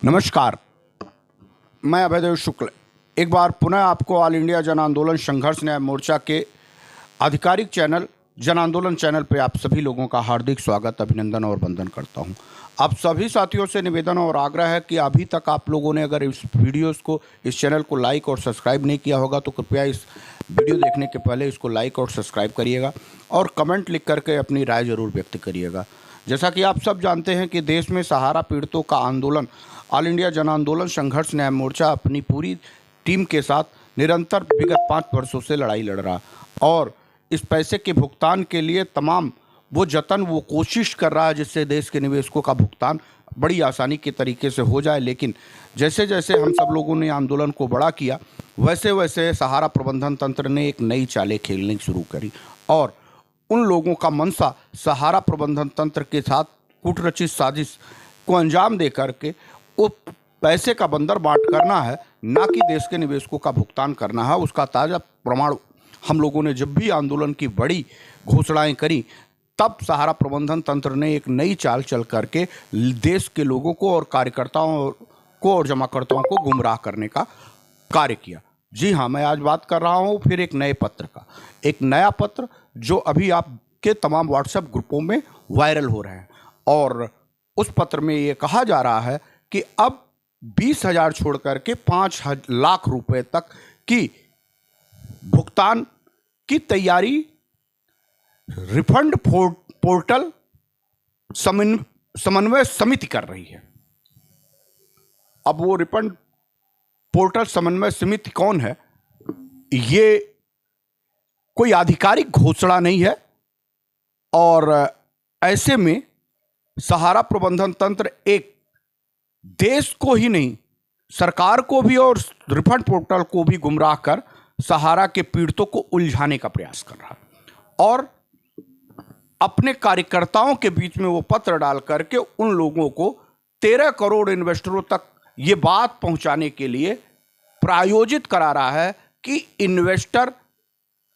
नमस्कार, मैं अभयदेव शुक्ल एक बार पुनः आपको ऑल इंडिया जन आंदोलन संघर्ष न्याय मोर्चा के आधिकारिक चैनल जन आंदोलन चैनल पे आप सभी लोगों का हार्दिक स्वागत, अभिनंदन और वंदन करता हूं। आप सभी साथियों से निवेदन और आग्रह है कि अभी तक आप लोगों ने अगर इस वीडियोस को, इस चैनल को लाइक और सब्सक्राइब नहीं किया होगा तो कृपया इस वीडियो देखने के पहले इसको लाइक और सब्सक्राइब करिएगा और कमेंट लिख करके अपनी राय जरूर व्यक्त करिएगा। जैसा कि आप सब जानते हैं कि देश में सहारा पीड़ितों का आंदोलन ऑल इंडिया जन आंदोलन संघर्ष न्याय मोर्चा अपनी पूरी टीम के साथ निरंतर विगत 5 वर्षों से लड़ाई लड़ रहा और इस पैसे के भुगतान के लिए तमाम वो कोशिश कर रहा है जिससे देश के निवेशकों का भुगतान बड़ी आसानी के तरीके से हो जाए। लेकिन जैसे जैसे हम सब लोगों ने आंदोलन को बड़ा किया वैसे वैसे सहारा प्रबंधन तंत्र ने एक नई चालें खेलनी शुरू करी और उन लोगों का मनसा सहारा प्रबंधन तंत्र के साथ कूटरचित साजिश को अंजाम दे करके वो पैसे का बंदर बांट करना है, ना कि देश के निवेशकों का भुगतान करना है। उसका ताज़ा प्रमाण हम लोगों ने जब भी आंदोलन की बड़ी घोषणाएं करी तब सहारा प्रबंधन तंत्र ने एक नई चाल चल करके देश के लोगों को और कार्यकर्ताओं को और जमाकर्ताओं को गुमराह करने का कार्य किया। जी हाँ, मैं आज बात कर रहा हूँ फिर एक नए पत्र का, एक नया पत्र जो अभी आपके तमाम व्हाट्सएप ग्रुपों में वायरल हो रहे हैं और उस पत्र में ये कहा जा रहा है कि अब 20,000 छोड़ करके 5 लाख रुपए तक की भुगतान की तैयारी रिफंड पोर्टल समन्वय समिति कर रही है। अब वो रिफंड पोर्टल समन्वय समिति कौन है? ये कोई आधिकारिक घोषणा नहीं है और ऐसे में सहारा प्रबंधन तंत्र एक देश को ही नहीं, सरकार को भी और रिफंड पोर्टल को भी गुमराह कर सहारा के पीड़ितों को उलझाने का प्रयास कर रहा है और अपने कार्यकर्ताओं के बीच में वो पत्र डाल करके उन लोगों को 13 करोड़ इन्वेस्टरों तक ये बात पहुंचाने के लिए प्रायोजित करा रहा है कि इन्वेस्टर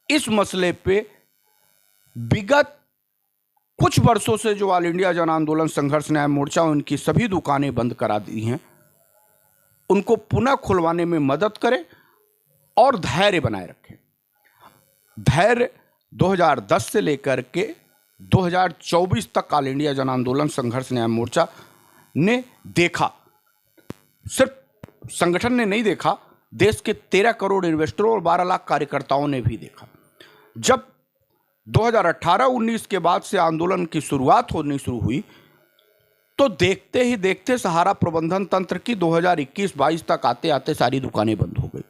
इस मसले पे विगत कुछ वर्षों से जो ऑल इंडिया जन आंदोलन संघर्ष न्याय मोर्चा उनकी सभी दुकानें बंद करा दी हैं, उनको पुनः खुलवाने में मदद करें और धैर्य बनाए रखें। धैर्य 2010 से लेकर के 2024 तक ऑल इंडिया जन आंदोलन संघर्ष न्याय मोर्चा ने देखा, सिर्फ संगठन ने नहीं देखा, देश के 13 करोड़ इन्वेस्टरों और 12 लाख कार्यकर्ताओं ने भी देखा। जब 2018-19 के बाद से आंदोलन की शुरुआत होनी शुरू हुई तो देखते ही देखते सहारा प्रबंधन तंत्र की 2021-22 तक आते आते सारी दुकानें बंद हो गई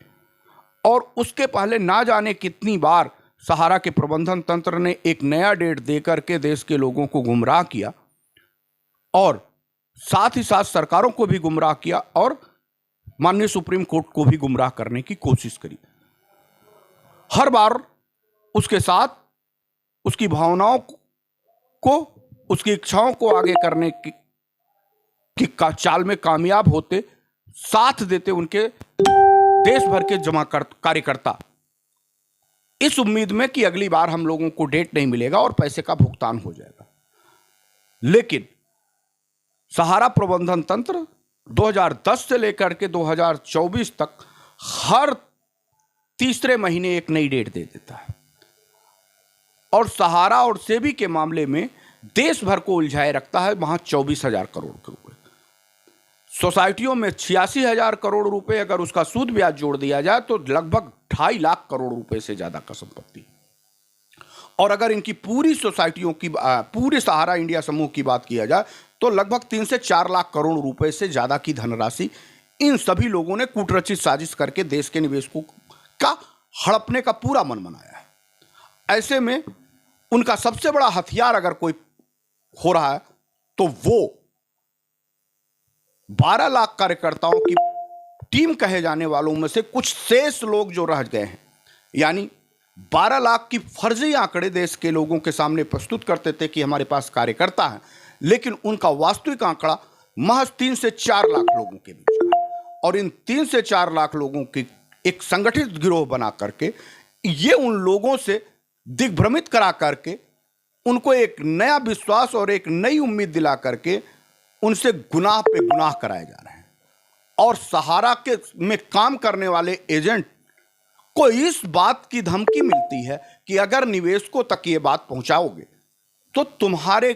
और उसके पहले ना जाने कितनी बार सहारा के प्रबंधन तंत्र ने एक नया डेट दे करके देश के लोगों को गुमराह किया और साथ ही साथ सरकारों को भी गुमराह किया और माननीय सुप्रीम कोर्ट को भी गुमराह करने की कोशिश करी। हर बार उसके साथ उसकी भावनाओं को, उसकी इच्छाओं को आगे करने की चाल में कामयाब होते, साथ देते उनके देश भर के कार्यकर्ता, इस उम्मीद में कि अगली बार हम लोगों को डेट नहीं मिलेगा और पैसे का भुगतान हो जाएगा। लेकिन सहारा प्रबंधन तंत्र 2010 से लेकर के 2024 तक हर तीसरे महीने एक नई डेट दे देता है और सहारा और सेबी के मामले में देश भर को उलझाए रखता है। वहां 24,000 करोड़ रुपए, सोसाइटियों में 86,000 करोड़ रुपए, अगर उसका सूद ब्याज जोड़ दिया जाए तो लगभग 2.5 लाख करोड़ रुपए से ज्यादा का संपत्ति। और अगर इनकी पूरी सोसाइटियों की, पूरे सहारा इंडिया समूह की बात किया जाए तो लगभग 3 से 4 लाख करोड़ रुपए से ज्यादा की धनराशि इन सभी लोगों ने कूटरचित साजिश करके देश के निवेशकों का हड़पने का पूरा मन बनाया है। ऐसे में उनका सबसे बड़ा हथियार अगर कोई हो रहा है तो वो 12 लाख कार्यकर्ताओं की टीम कहे जाने वालों में से कुछ शेष लोग जो रह गए हैं, यानी 12 लाख की फर्जी आंकड़े देश के लोगों के सामने प्रस्तुत करते थे कि हमारे पास कार्यकर्ता हैं, लेकिन उनका वास्तविक आंकड़ा महज 3 से 4 लाख लोगों के बीच है और इन 3 से 4 लाख लोगों की एक संगठित गिरोह बना करके ये उन लोगों से दिग्भ्रमित करा करके उनको एक नया विश्वास और एक नई उम्मीद दिला करके उनसे गुनाह पे गुनाह कराए जा रहे हैं। और सहारा के में काम करने वाले एजेंट को इस बात की धमकी मिलती है कि अगर निवेशकों तक ये बात पहुंचाओगे तो तुम्हारे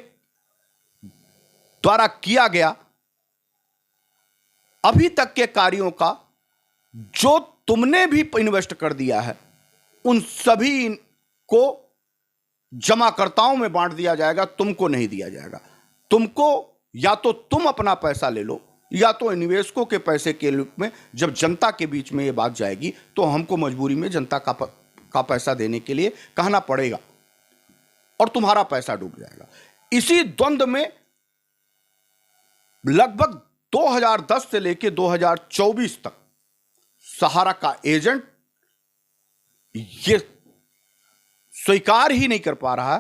द्वारा किया गया अभी तक के कार्यों का जो तुमने भी इन्वेस्ट कर दिया है उन सभी को जमाकर्ताओं में बांट दिया जाएगा, तुमको नहीं दिया जाएगा। तुमको या तो तुम अपना पैसा ले लो या तो निवेशकों के पैसे के रूप में जब जनता के बीच में ये बात जाएगी तो हमको मजबूरी में जनता का पैसा देने के लिए कहना पड़ेगा और तुम्हारा पैसा डूब जाएगा। इसी द्वंद्व में लगभग 2010 से लेकर 2024 तक सहारा का एजेंट ये स्वीकार ही नहीं कर पा रहा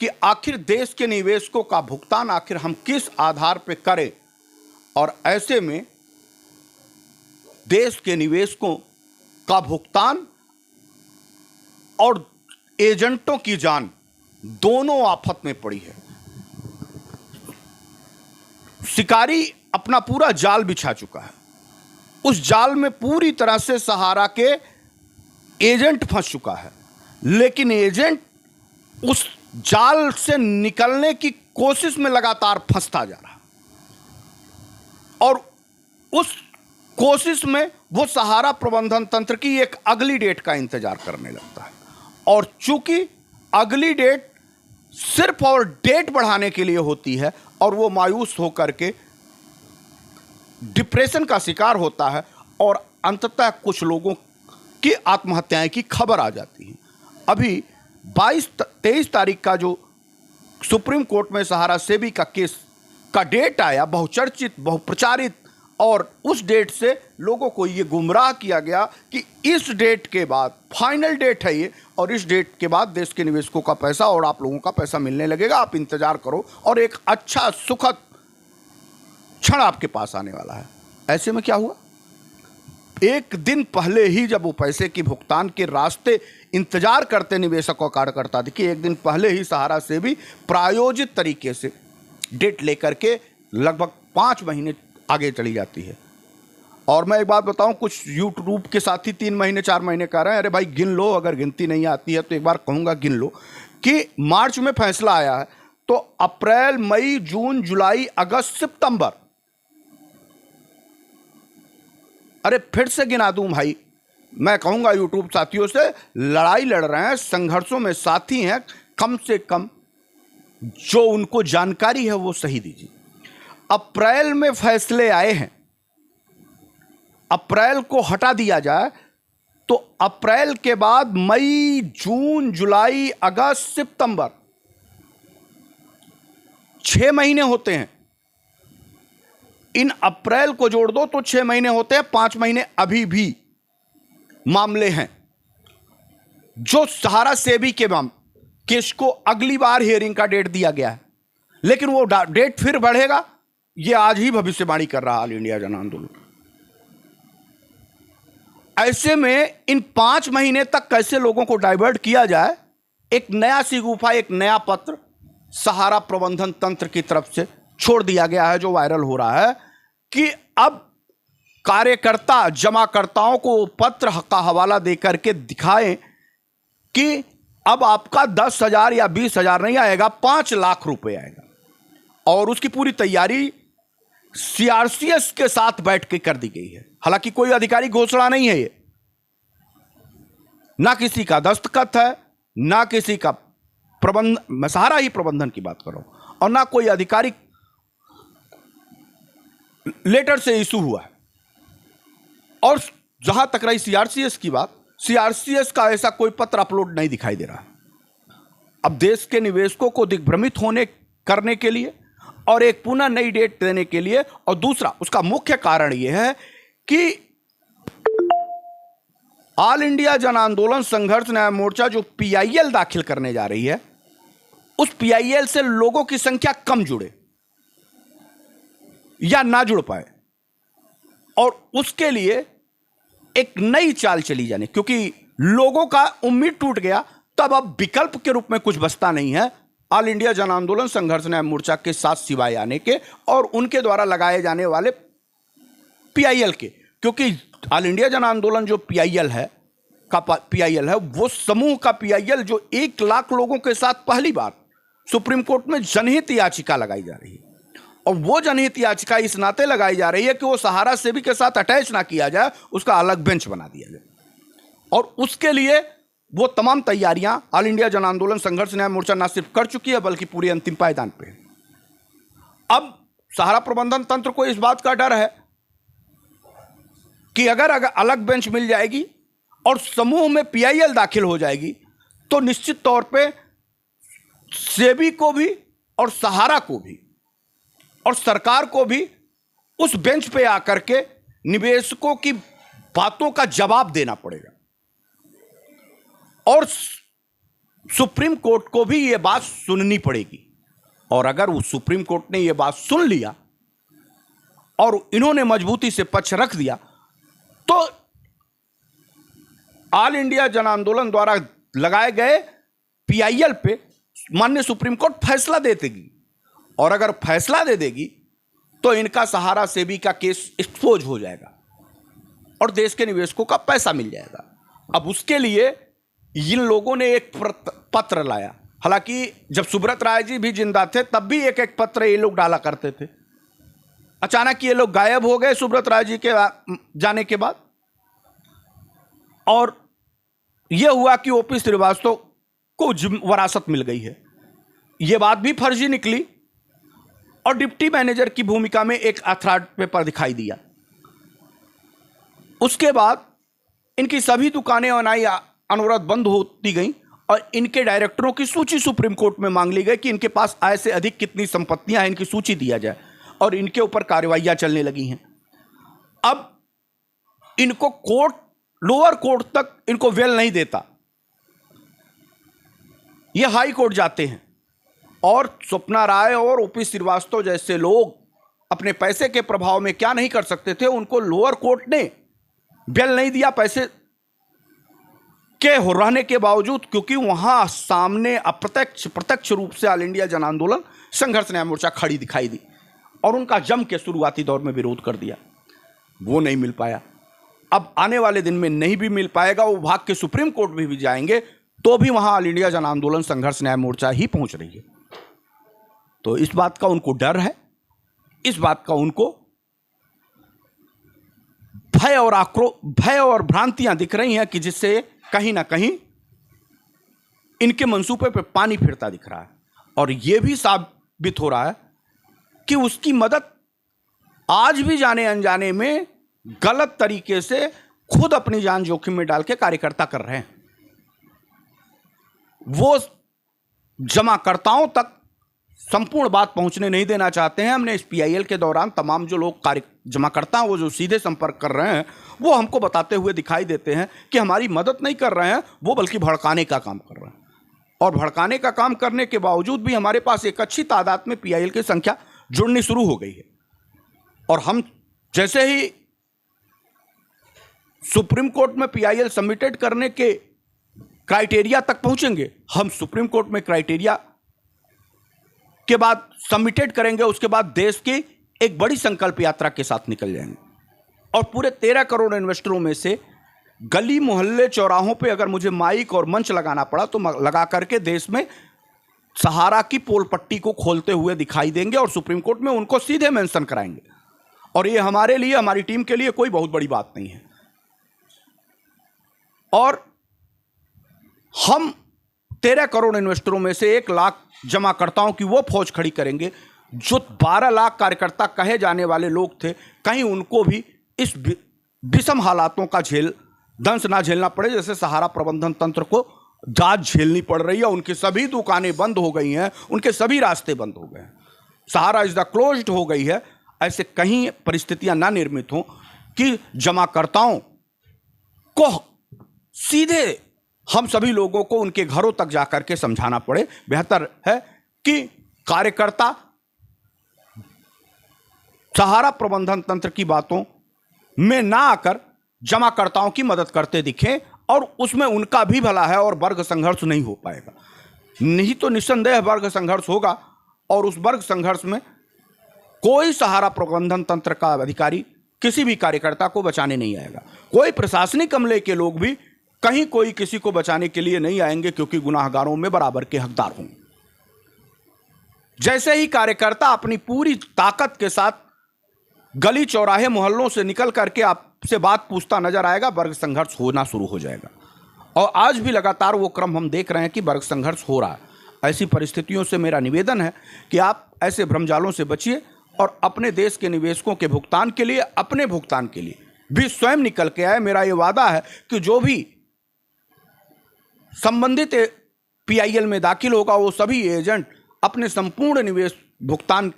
कि आखिर देश के निवेशकों का भुगतान आखिर हम किस आधार पर करें, और ऐसे में देश के निवेशकों का भुगतान और एजेंटों की जान दोनों आफत में पड़ी है। शिकारी अपना पूरा जाल बिछा चुका है, उस जाल में पूरी तरह से सहारा के एजेंट फंस चुका है, लेकिन एजेंट उस जाल से निकलने की कोशिश में लगातार फंसता जा रहा है और उस कोशिश में वो सहारा प्रबंधन तंत्र की एक अगली डेट का इंतजार करने लगता है। और चूंकि अगली डेट सिर्फ और डेट बढ़ाने के लिए होती है और वो मायूस होकर के डिप्रेशन का शिकार होता है और अंततः कुछ लोगों की आत्महत्याएं की खबर आ जाती है। अभी 23 तारीख का जो सुप्रीम कोर्ट में सहारा सेबी का केस का डेट आया, बहुचर्चित बहुप्रचारित, और उस डेट से लोगों को ये गुमराह किया गया कि इस डेट के बाद फाइनल डेट है ये, और इस डेट के बाद देश के निवेशकों का पैसा और आप लोगों का पैसा मिलने लगेगा, आप इंतजार करो और एक अच्छा सुखद क्षण आपके पास आने वाला है। ऐसे में क्या हुआ, एक दिन पहले ही जब वो पैसे की भुगतान के रास्ते इंतजार करते निवेशक और कार्यकर्ता थे कि एक दिन पहले ही सहारा से भी प्रायोजित तरीके से डेट लेकर के लगभग 5 महीने आगे चली जाती है। और मैं एक बात बताऊं, कुछ यूट्यूब के साथी 3 महीने 4 महीने कह रहे हैं, अरे भाई गिन लो, अगर गिनती नहीं आती है तो एक बार कहूंगा गिन लो कि मार्च में फैसला आया है तो अप्रैल मई जून जुलाई अगस्त सितंबर, अरे फिर से गिना दूं भाई, मैं कहूंगा यूट्यूब साथियों से, लड़ाई लड़ रहे हैं, संघर्षों में साथी हैं, कम से कम जो उनको जानकारी है वो सही दीजिए। अप्रैल में फैसले आए हैं, अप्रैल को हटा दिया जाए तो अप्रैल के बाद मई जून जुलाई अगस्त सितंबर 6 महीने होते हैं। इन अप्रैल को जोड़ दो तो 6 महीने होते हैं, 5 महीने अभी भी मामले हैं जो सहारा सेबी के केस को अगली बार हियरिंग का डेट दिया गया है, लेकिन वो डेट फिर बढ़ेगा, ये आज ही भविष्यवाणी कर रहा ऑल इंडिया जन आंदोलन। ऐसे में इन 5 महीने तक कैसे लोगों को डाइवर्ट किया जाए, एक नया सिगुफा, एक नया पत्र सहारा प्रबंधन तंत्र की तरफ से छोड़ दिया गया है जो वायरल हो रहा है कि अब कार्यकर्ता जमाकर्ताओं को पत्र का हवाला देकर के दिखाएं कि अब आपका 10,000 या 20,000 नहीं आएगा, 5 लाख रुपए आएगा, और उसकी पूरी तैयारी सीआरसीएस के साथ बैठ के कर दी गई है। हालांकि कोई आधिकारिक घोषणा नहीं है, ये ना किसी का दस्तखत है, ना किसी का प्रबंध, मैं सहारा ही प्रबंधन की बात कर रहा हूं, और ना कोई आधिकारिक लेटर से इशू हुआ है। और जहां तक रही सीआरसीएस की बात, सीआरसीएस का ऐसा कोई पत्र अपलोड नहीं दिखाई दे रहा। अब देश के निवेशकों को दिग्भ्रमित करने के लिए और एक पुनः नई डेट देने के लिए, और दूसरा उसका मुख्य कारण यह है कि ऑल इंडिया जन आंदोलन संघर्ष न्याय मोर्चा जो पीआईएल दाखिल करने जा रही है, उस पीआईएल से लोगों की संख्या कम जुड़े या ना जुड़ पाए, और उसके लिए एक नई चाल चली जाने, क्योंकि लोगों का उम्मीद टूट गया, तब अब विकल्प के रूप में कुछ बचता नहीं है ऑल इंडिया जन आंदोलन संघर्ष न्याय मोर्चा के साथ सिवाय आने के और उनके द्वारा लगाए जाने वाले पीआईएल के, क्योंकि ऑल इंडिया जन आंदोलन जो पीआईएल है वो समूह का पीआईएल जो 1 लाख लोगों के साथ पहली बार सुप्रीम कोर्ट में जनहित याचिका लगाई जा रही है। और वो जनहित याचिका इस नाते लगाई जा रही है कि वो सहारा सेबी के साथ अटैच ना किया जाए, उसका अलग बेंच बना दिया जाए। और उसके लिए वो तमाम तैयारियां ऑल इंडिया जन आंदोलन संघर्ष न्याय मोर्चा ना सिर्फ कर चुकी है बल्कि पूरी अंतिम पायदान पे है। अब सहारा प्रबंधन तंत्र को इस बात का डर है कि अगर अलग बेंच मिल जाएगी और समूह में पीआईएल दाखिल हो जाएगी तो निश्चित तौर पे सेबी को भी और सहारा को भी और सरकार को भी उस बेंच पे आकर के निवेशकों की बातों का जवाब देना पड़ेगा। और सुप्रीम कोर्ट को भी यह बात सुननी पड़ेगी। और अगर उस सुप्रीम कोर्ट ने यह बात सुन लिया और इन्होंने मजबूती से पक्ष रख दिया तो ऑल इंडिया जन आंदोलन द्वारा लगाए गए पीआईएल पे माननीय सुप्रीम कोर्ट फैसला दे देगी। और अगर फैसला दे देगी तो इनका सहारा सेबी का केस एक्सपोज हो जाएगा और देश के निवेशकों का पैसा मिल जाएगा। अब उसके लिए इन लोगों ने एक पत्र लाया। हालांकि जब सुब्रत राय जी भी जिंदा थे तब भी एक एक पत्र ये लोग डाला करते थे। अचानक ये लोग गायब हो गए सुब्रत राय जी के जाने के बाद, और यह हुआ कि ओपी श्रीवास्तव को वरासत मिल गई है। यह बात भी फर्जी निकली और डिप्टी मैनेजर की भूमिका में एक अथॉरिटी पेपर दिखाई दिया। उसके बाद इनकी सभी दुकानें अनाई अनुरोध बंद होती गई और इनके डायरेक्टरों की सूची सुप्रीम कोर्ट में मांग ली गई कि इनके पास आय से अधिक कितनी संपत्तियां हैं, इनकी सूची दिया जाए, और इनके ऊपर कार्रवाइयां चलने लगी हैं। अब इनको कोर्ट, लोअर कोर्ट तक इनको वेल नहीं देता, ये हाई कोर्ट जाते हैं। और स्वप्ना राय और ओपी श्रीवास्तव जैसे लोग अपने पैसे के प्रभाव में क्या नहीं कर सकते थे, उनको लोअर कोर्ट ने बेल नहीं दिया पैसे के हो रहने के बावजूद, क्योंकि वहां सामने प्रत्यक्ष रूप से ऑल इंडिया जन आंदोलन संघर्ष न्याय मोर्चा खड़ी दिखाई दी और उनका जम के शुरुआती दौर में विरोध कर दिया। वो नहीं मिल पाया। अब आने वाले दिन में नहीं भी मिल पाएगा, वो भाग के सुप्रीम कोर्ट भी जाएंगे तो भी वहां ऑल इंडिया जन आंदोलन संघर्ष न्याय मोर्चा ही पहुंच रही है। तो इस बात का उनको डर है, इस बात का उनको भय और भ्रांतियां दिख रही हैं कि जिससे कहीं ना कहीं इनके मंसूबे पे पानी फिरता दिख रहा है। और यह भी साबित हो रहा है कि उसकी मदद आज भी जाने अनजाने में गलत तरीके से खुद अपनी जान जोखिम में डाल के कार्यकर्ता कर रहे हैं। वो जमाकर्ताओं तक संपूर्ण बात पहुंचने नहीं देना चाहते हैं। हमने इस पीआईएल के दौरान तमाम जो लोग जमाकर्ता हैं, वो जो सीधे संपर्क कर रहे हैं, वो हमको बताते हुए दिखाई देते हैं कि हमारी मदद नहीं कर रहे हैं, वो बल्कि भड़काने का काम कर रहे हैं। और भड़काने का काम करने के बावजूद भी हमारे पास एक अच्छी तादाद में पीआईएल की संख्या जुड़नी शुरू हो गई है। और हम जैसे ही सुप्रीम कोर्ट में पीआईएल सबमिटेड करने के क्राइटेरिया तक पहुंचेंगे, हम सुप्रीम कोर्ट में क्राइटेरिया के बाद सबमिटेड करेंगे, उसके बाद देश की एक बड़ी संकल्प यात्रा के साथ निकल जाएंगे। और पूरे 13 करोड़ इन्वेस्टरों में से गली मोहल्ले चौराहों पे अगर मुझे माइक और मंच लगाना पड़ा तो लगा करके देश में सहारा की पोल पट्टी को खोलते हुए दिखाई देंगे और सुप्रीम कोर्ट में उनको सीधे मेंशन कराएंगे। और ये हमारे लिए, हमारी टीम के लिए कोई बहुत बड़ी बात नहीं है। और हम 13 करोड़ इन्वेस्टरों में से 1 लाख जमाकर्ताओं की वो फौज खड़ी करेंगे जो 12 लाख कार्यकर्ता कहे जाने वाले लोग थे, कहीं उनको भी इस विषम हालातों का दंश ना झेलना पड़े जैसे सहारा प्रबंधन तंत्र को जांच झेलनी पड़ रही है। उनकी सभी दुकानें बंद हो गई हैं, उनके सभी रास्ते बंद हो गए हैं, सहारा इज द क्लोज्ड हो गई है। ऐसे कहीं परिस्थितियां ना निर्मित हों कि जमाकर्ताओं को सीधे हम सभी लोगों को उनके घरों तक जाकर के समझाना पड़े। बेहतर है कि कार्यकर्ता सहारा प्रबंधन तंत्र की बातों में ना आकर जमाकर्ताओं की मदद करते दिखें, और उसमें उनका भी भला है और वर्ग संघर्ष नहीं हो पाएगा। नहीं तो निस्संदेह वर्ग संघर्ष होगा और उस वर्ग संघर्ष में कोई सहारा प्रबंधन तंत्र का अधिकारी किसी भी कार्यकर्ता को बचाने नहीं आएगा। कोई प्रशासनिक अमले के लोग भी कहीं कोई किसी को बचाने के लिए नहीं आएंगे, क्योंकि गुनाहगारों में बराबर के हकदार होंगे। जैसे ही कार्यकर्ता अपनी पूरी ताकत के साथ गली चौराहे मोहल्लों से निकल करके आपसे बात पूछता नजर आएगा, वर्ग संघर्ष होना शुरू हो जाएगा। और आज भी लगातार वो क्रम हम देख रहे हैं कि वर्ग संघर्ष हो रहा है। ऐसी परिस्थितियों से मेरा निवेदन है कि आप ऐसे भ्रमजालों से बचिए और अपने देश के निवेशकों के भुगतान के लिए, अपने भुगतान के लिए भी स्वयं निकल के आए। मेरा ये वादा है कि जो भी संबंधित पीआईएल में दाखिल होगा, वो सभी एजेंट अपने संपूर्ण निवेश भुगतान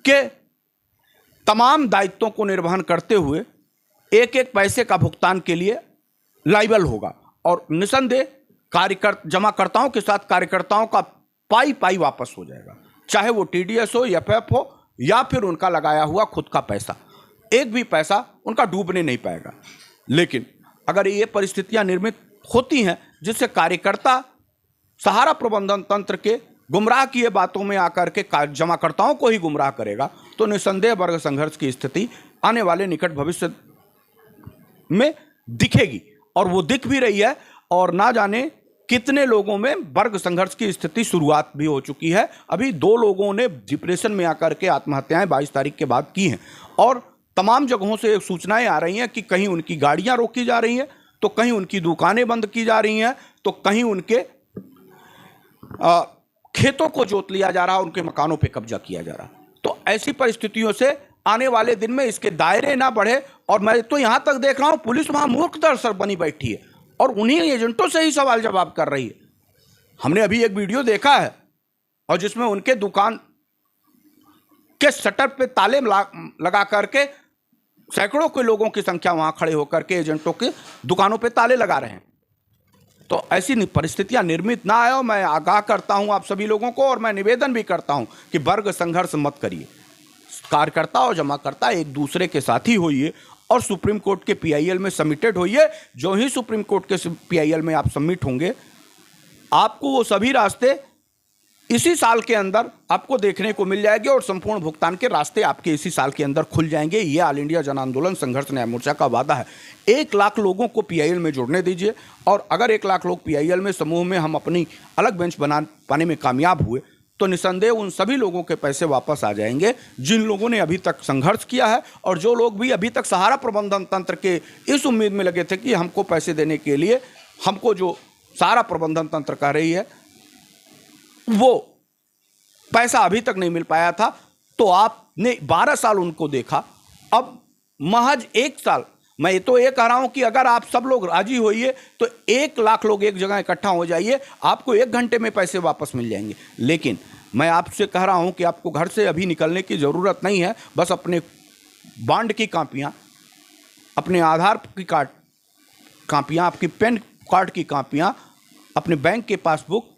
के तमाम दायित्वों को निर्वहन करते हुए एक एक पैसे का भुगतान के लिए लायबल होगा। और निसंदेह जमाकर्ताओं के साथ कार्यकर्ताओं का पाई पाई वापस हो जाएगा, चाहे वो टीडीएस हो, एफएफ हो, या फिर उनका लगाया हुआ खुद का पैसा। एक भी पैसा उनका डूबने नहीं पाएगा। लेकिन अगर ये परिस्थितियां निर्मित होती हैं जिससे कार्यकर्ता सहारा प्रबंधन तंत्र के गुमराह किए बातों में आकर के जमाकर्ताओं को ही गुमराह करेगा, तो निसंदेह वर्ग संघर्ष की स्थिति आने वाले निकट भविष्य में दिखेगी। और वो दिख भी रही है, और ना जाने कितने लोगों में वर्ग संघर्ष की स्थिति शुरुआत भी हो चुकी है। अभी 2 लोगों ने डिप्रेशन में आकर के आत्महत्याएं 22 तारीख के बाद की हैं, और तमाम जगहों से सूचनाएं आ रही हैं कि कहीं उनकी गाड़ियां रोकी जा रही हैं, तो कहीं उनकी दुकानें बंद की जा रही हैं, तो कहीं उनके खेतों को जोत लिया जा रहा, उनके मकानों पे कब्जा किया जा रहा। तो ऐसी परिस्थितियों से आने वाले दिन में इसके दायरे ना बढ़े। और मैं तो यहां तक देख रहा हूं पुलिस वहां मूर्ख दर्शक बनी बैठी है और उन्हीं एजेंटों से ही सवाल जवाब कर रही है। हमने अभी एक वीडियो देखा है और जिसमें उनके दुकान के शटर पे ताले लगा करके सैकड़ों के लोगों की संख्या वहां खड़े होकर के एजेंटों के दुकानों पे ताले लगा रहे हैं। तो ऐसी परिस्थितियां निर्मित ना आए। मैं आगाह करता हूं आप सभी लोगों को, और मैं निवेदन भी करता हूं कि वर्ग संघर्ष मत करिए। कार्यकर्ता और जमाकर्ता एक दूसरे के साथी होइए और सुप्रीम कोर्ट के पीआईएल में सबमिटेड होइए। जो ही सुप्रीम कोर्ट के पीआईएल में आप सबमिट होंगे, आपको वो सभी रास्ते इसी साल के अंदर आपको देखने को मिल जाएंगे और संपूर्ण भुगतान के रास्ते आपके इसी साल के अंदर खुल जाएंगे। ये ऑल इंडिया जन आंदोलन संघर्ष न्याय मोर्चा का वादा है। 1 लाख लोगों को पीआईएल में जुड़ने दीजिए, और अगर 1 लाख लोग पीआईएल में समूह में हम अपनी अलग बेंच बना पाने में कामयाब हुए, तो निसंदेह उन सभी लोगों के पैसे वापस आ जाएंगे जिन लोगों ने अभी तक संघर्ष किया है, और जो लोग भी अभी तक सहारा प्रबंधन तंत्र के इस उम्मीद में लगे थे कि हमको पैसे देने के लिए हमको जो सहारा प्रबंधन तंत्र कर रही है वो पैसा अभी तक नहीं मिल पाया था। तो आपने 12 साल उनको देखा, अब महज 1 साल। मैं तो ये कह रहा हूं कि अगर आप सब लोग राजी होइए तो 1 लाख लोग एक जगह इकट्ठा हो जाइए, आपको 1 घंटे में पैसे वापस मिल जाएंगे। लेकिन मैं आपसे कह रहा हूं कि आपको घर से अभी निकलने की ज़रूरत नहीं है। बस अपने बॉन्ड की कापियां, अपने आधार की कार्ड कापियां, आपकी पैन कार्ड की कापियां, अपने बैंक के पासबुक,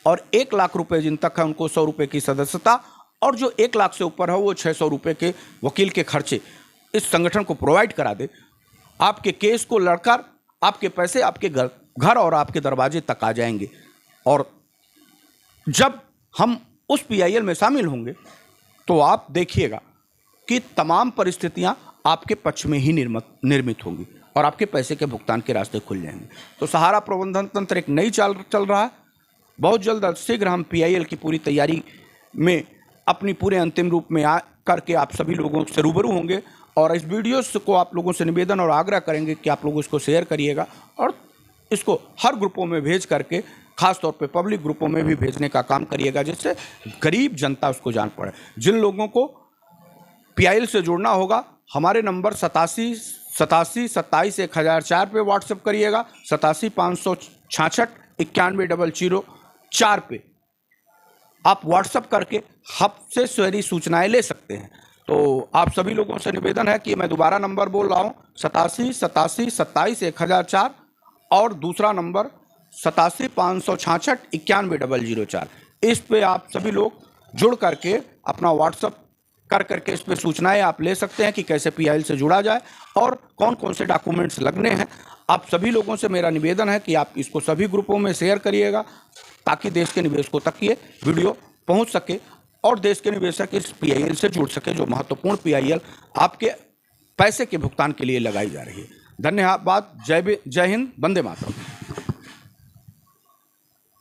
और 1 लाख रुपए जिन तक है उनको 100 रुपये की सदस्यता, और जो 1 लाख से ऊपर है वो 600 रुपये के वकील के खर्चे इस संगठन को प्रोवाइड करा दे। आपके केस को लड़कर आपके पैसे आपके घर और आपके दरवाजे तक आ जाएंगे। और जब हम उस पीआईएल में शामिल होंगे तो आप देखिएगा कि तमाम परिस्थितियां आपके पक्ष में ही निर्मित होंगी और आपके पैसे के भुगतान के रास्ते खुल जाएंगे। तो सहारा प्रबंधन तंत्र एक नई चाल चल रहा है। बहुत जल्द शीघ्र हम पीआईएल की पूरी तैयारी में अपनी पूरे अंतिम रूप में आ करके आप सभी लोगों से रूबरू होंगे, और इस वीडियो को आप लोगों से निवेदन और आग्रह करेंगे कि आप लोग इसको शेयर करिएगा और इसको हर ग्रुपों में भेज करके, खास तौर पे पब्लिक ग्रुपों में भी भेजने का काम करिएगा, जिससे गरीब जनता उसको जान पड़े। जिन लोगों को पीआईएल से जुड़ना होगा, हमारे नंबर 87 पे व्हाट्सएप करिएगा, 87 566 9100 पे आप व्हाट्सएप करके हमसे सारी सूचनाएं ले सकते हैं। तो आप सभी लोगों से निवेदन है कि मैं दोबारा नंबर बोल रहा हूँ, 87 27 1004, और दूसरा नंबर 87 566 9100। इस पे आप सभी लोग जुड़ करके अपना व्हाट्सएप कर करके इस पे सूचनाएं आप ले सकते हैं कि कैसे पीआईएल से जुड़ा जाए और कौन कौन से डॉक्यूमेंट्स लगने हैं। आप सभी लोगों से मेरा निवेदन है कि आप इसको सभी ग्रुपों में शेयर करिएगा, ताकि देश के निवेशकों तक ये वीडियो पहुंच सके और देश के निवेशक इस पीआईएल से जुड़ सके, जो महत्वपूर्ण पीआईएल आपके पैसे के भुगतान के लिए लगाई जा रही है। धन्यवाद। जय हिंद, वंदे मातरम।